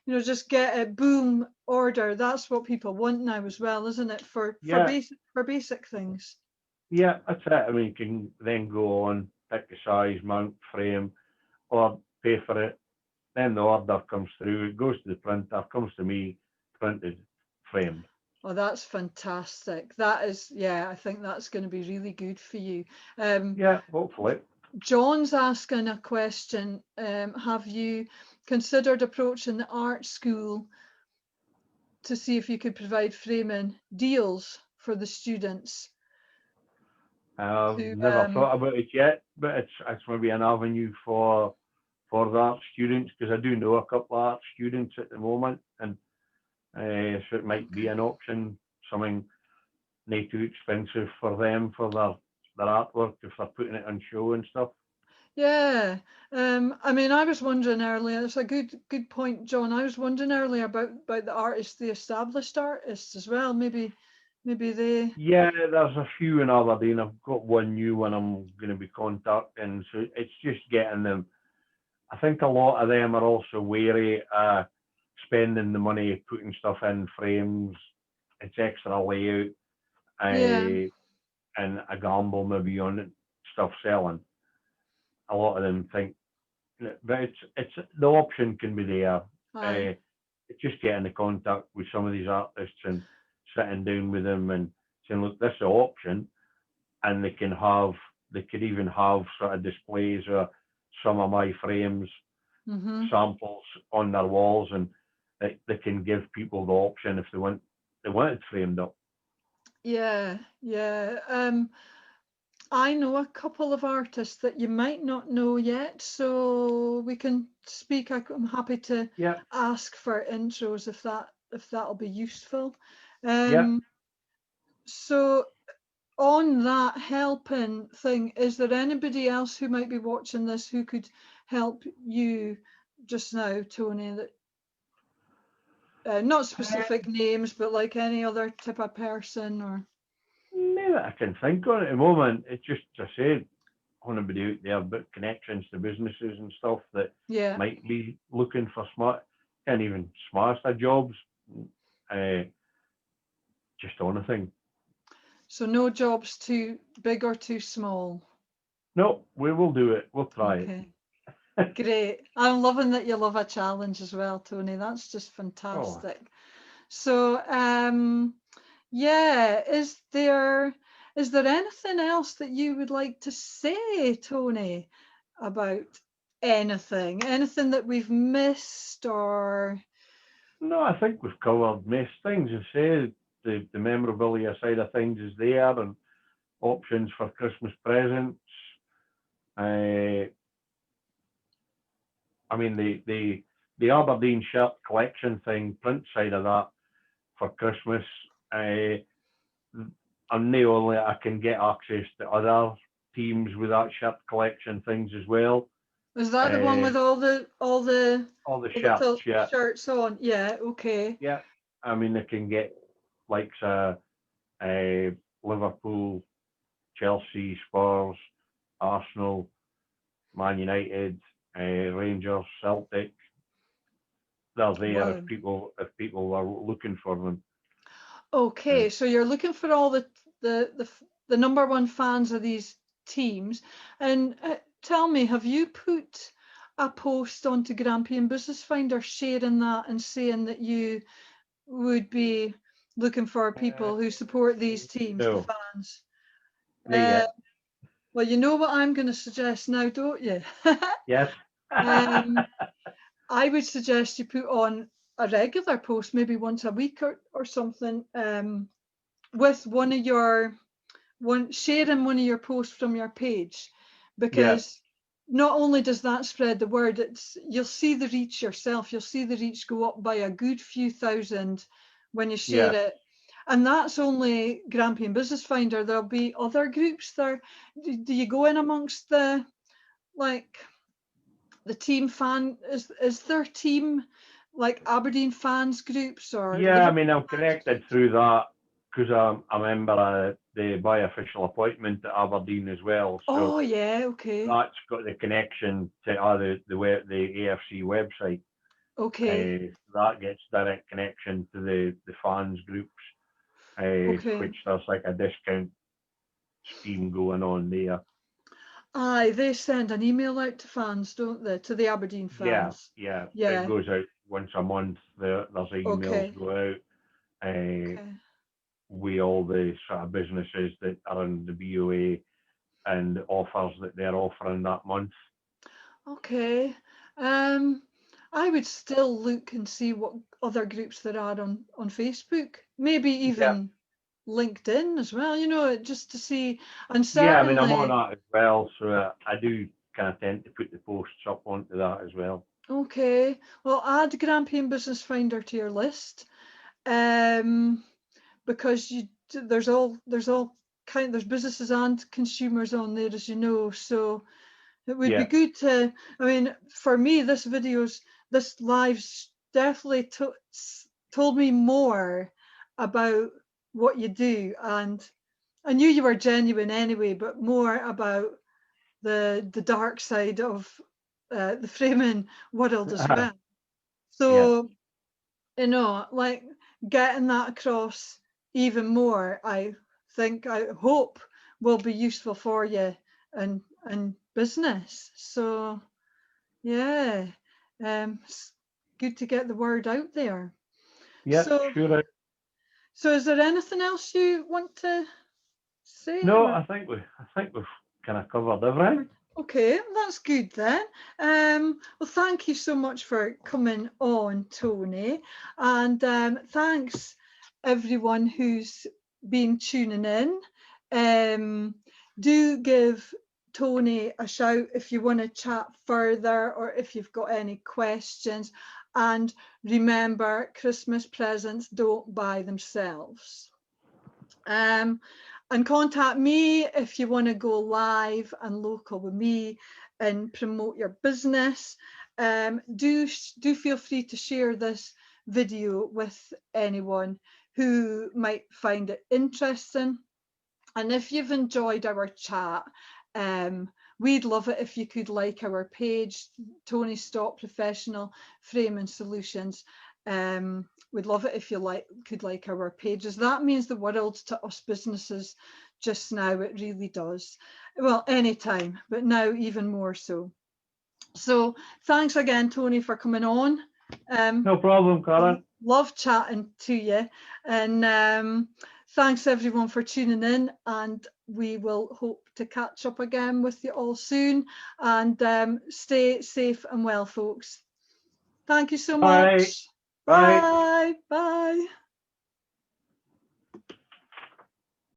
you, just get it, boom, order. That's what people want now as well, isn't it? yeah, For basic things. yeah, that's it. I mean, you can then go on, pick a size, mount, frame, or pay for it. Then the order comes through, it goes to the printer, comes to me, printed, framed. Oh, that's fantastic. That is, yeah, I think that's going to be really good for you. Um, Yeah, hopefully. John's asking a question. Have you considered approaching the art school to see if you could provide framing deals for the students I've to never thought about it yet, but it's maybe an avenue for the art students because I do know a couple of art students at the moment, and so it might be okay. an option, something not too expensive for them for their artwork if they're putting it on show and stuff. Yeah. I mean, I was wondering earlier, it's a good point, John. I was wondering earlier about the artists, the established artists as well. Maybe they, Yeah, there's a few in Aberdeen. I've got one new one I'm going to be contacting, so it's just getting them. I think a lot of them are also wary spending the money putting stuff in frames. It's extra layout yeah, and a gamble maybe on it, stuff selling. A lot of them think, but it's the option can be there. aye. Uh, it's just getting in contact with some of these artists and sitting down with them and saying, look, this is an option, and they could even have sort of displays of some of my frames Mm-hmm. samples on their walls, and they can give people the option if they want it framed up. Yeah, yeah. I know a couple of artists that you might not know yet, so we can speak. I'm happy to Yeah, ask for intros if that'll be useful. yeah. Um, so on that helping thing, is there anybody else who might be watching this who could help you just now, Tony? That not specific names, but like any other type of person or Maybe I can think on it at the moment. It's just I said anybody out there but connections to businesses and stuff that yeah. might be looking for smart, can't even smarter jobs. Uh, just anything. So no jobs too big or too small. No, we will do it. We'll try Okay. it. Great. I'm loving that you love a challenge as well, Tony. That's just Oh, fantastic. So, yeah, is there anything else that you would like to say, Tony, about anything? Anything that we've missed or no, I think we've covered most things. I say the memorabilia side of things is there and options for Christmas presents. Uh, I mean, the Aberdeen shirt collection thing, print side of that for Christmas. And not only I can get access to other teams with that shirt collection things as well. Is that the one with all the shirts? Yeah, shirts on? Yeah. Okay. yeah. I mean, they can get like Liverpool, Chelsea, Spurs, Arsenal, Man United, Rangers, Celtic. They're there Wow. if people are looking for them. Okay, so you're looking for all the number one fans of these teams, and tell me, have you put a post onto Grampian Business Finder sharing that and saying that you would be looking for people who support these teams, the No, fans? not yet. Well, you know what I'm going to suggest now, don't you? Yes. I would suggest you put on a regular post, maybe once a week or something, with sharing one of your posts from your page, because not only does that spread the word, you'll see the reach yourself. You'll see the reach go up by a good few thousand when you share it. And that's only Grampian Business Finder. There'll be other groups there. Do you go in amongst the team fan? Is there team like Aberdeen fans groups or? Yeah, I mean, I'm connected through that because I'm a member of the by official appointment at Aberdeen as well. So oh yeah, okay. That's got the connection to the AFC website. Okay. That gets direct connection to the fans groups, Okay. which there's like a discount scheme going on there. Aye, they send an email out to fans, don't they? To the Aberdeen fans. Yeah. Yeah. It goes out once a month. There's emails go out. We all the sort of businesses that are in the BOA and offers that they're offering that month. Okay. I would still look and see what other groups there are on Facebook. Maybe even LinkedIn as well, you know, just to see. And certainly, yeah, I mean, I'm on that as well, so I do kind of tend to put the posts up onto that as well. Okay, well, add Grampian Business Finder to your list, because there's businesses and consumers on there, as you know. So it would be good to. I mean, for me, this live's definitely told me more about what you do, and I knew you were genuine anyway, but more about the dark side of the framing world as well. So, you know, like getting that across even more, I hope will be useful for you and business. So, yeah, it's good to get the word out there. Yeah, so, sure. So, is there anything else you want to say? No, I think we've kind of covered everything. Okay, that's good then. Well, thank you so much for coming on, Tony, and thanks everyone who's been tuning in. Do give Tony a shout if you want to chat further or if you've got any questions. And remember, Christmas presents don't buy themselves. And contact me if you want to go live and local with me and promote your business. Do feel free to share this video with anyone who might find it interesting. And if you've enjoyed our chat, we'd love it if you could like our page, Tony Stott Professional Framing Solutions. We'd love it if you could like our pages. That means the world to us businesses just now. It really does. Well, anytime, but now even more so. So thanks again, Tony, for coming on. No problem, Karen. Love chatting to you. And thanks everyone for tuning in, and we will hope to catch up again with you all soon. And stay safe and well, folks. Thank you so much. Bye. Bye. Bye.